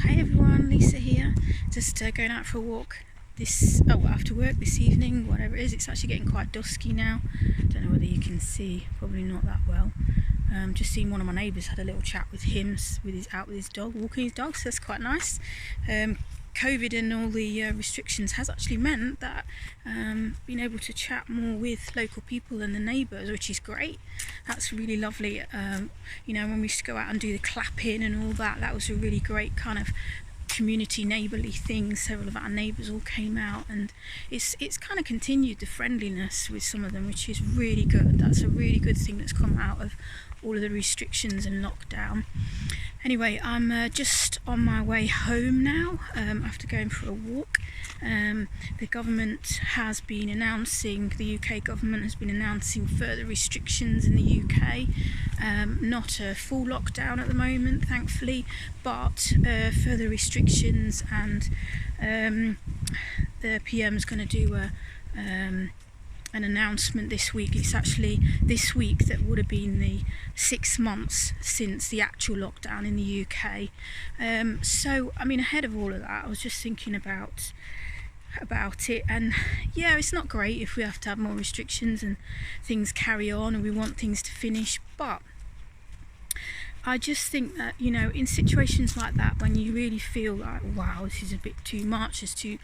Hi everyone, Lisa here. Just going out for a walk after work this evening, whatever it is. It's actually getting quite dusky now. Don't know whether you can see, probably not that well. Just seen one of my neighbours had a little chat with him, out with his dog, walking his dog, so that's quite nice. COVID and all the restrictions has actually meant that being able to chat more with local people and the neighbours, which is great. That's really lovely. When we used to go out and do the clapping and all that, that was a really great kind of community neighbourly thing. Several of our neighbours all came out, and it's kind of continued the friendliness with some of them, which is really good. That's a really good thing that's come out of all of the restrictions and lockdown. Anyway, I'm just on my way home now after going for a walk. The government has been announcing, the UK government has been announcing further restrictions in the UK. Not a full lockdown at the moment, thankfully, but further restrictions, and the PM's going to do an announcement this week. It's actually this week that would have been the 6 months since the actual lockdown in the UK. Ahead of all of that, I was just thinking about it, and yeah, it's not great if we have to have more restrictions and things carry on and we want things to finish, but I just think that, in situations like that, when you really feel like, wow, this is a bit too much, it's too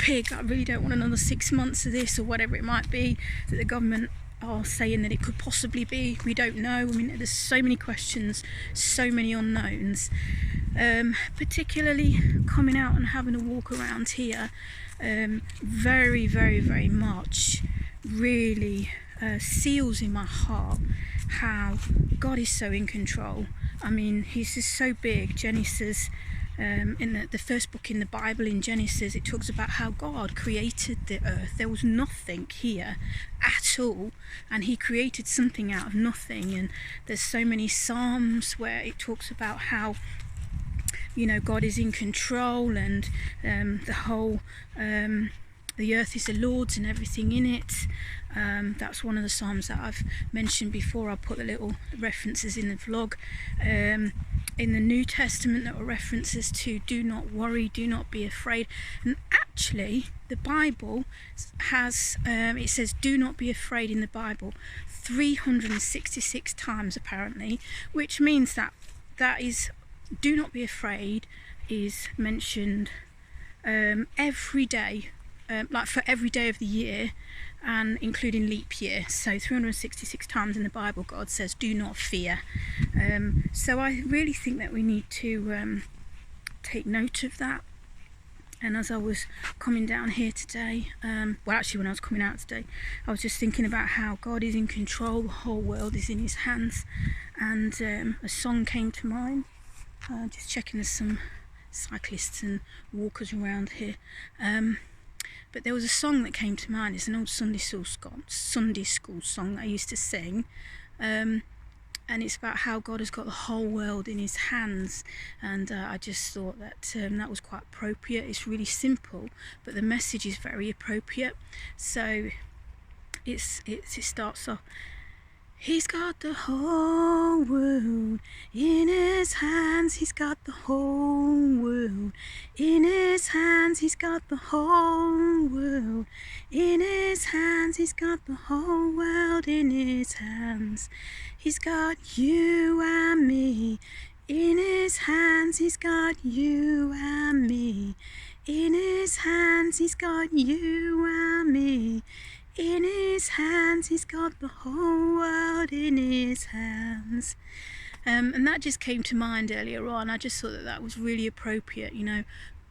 big, I really don't want another 6 months of this, or whatever it might be that the government are saying that it could possibly be. We don't know. There's so many questions, so many unknowns. Particularly coming out and having a walk around here, very, very, very much really seals in my heart how God is so in control. He's just so big. Genesis, in the first book in the Bible, in Genesis, it talks about how God created the earth. There was nothing here at all, and he created something out of nothing. And there's so many Psalms where it talks about how God is in control, and the earth is the Lord's and everything in it. That's one of the Psalms that I've mentioned before. I'll put the little references in the vlog. In the New Testament, there are references to do not worry, do not be afraid. And actually, the Bible has, it says do not be afraid in the Bible 366 times apparently, which means that is, do not be afraid is mentioned every day, for every day of the year, and including leap year. So 366 times in the Bible God says do not fear. So I really think that we need to take note of that. And as I was coming down here today, when I was coming out today, I was just thinking about how God is in control, the whole world is in his hands, and a song came to mind. Just checking there's some cyclists and walkers around here. But there was a song that came to mind. It's an old Sunday school song that I used to sing. And it's about how God has got the whole world in his hands. And I just thought that that was quite appropriate. It's really simple, but the message is very appropriate. So it starts off, he's got the whole world in his hands. He's got the whole world in his hands. He's got the whole world in his hands. He's got the whole world in his hands. He's got you and me in his hands. He's got you and me in his hands. He's got you and me in his hands. He's got the whole world in his hands. And that just came to mind earlier on. I just thought that was really appropriate.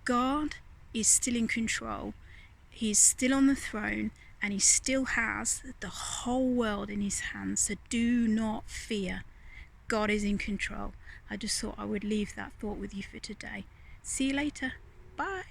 God is still in control. He's still on the throne, and he still has the whole world in his hands. So do not fear. God is in control. I just thought I would leave that thought with you for today. See you later. Bye.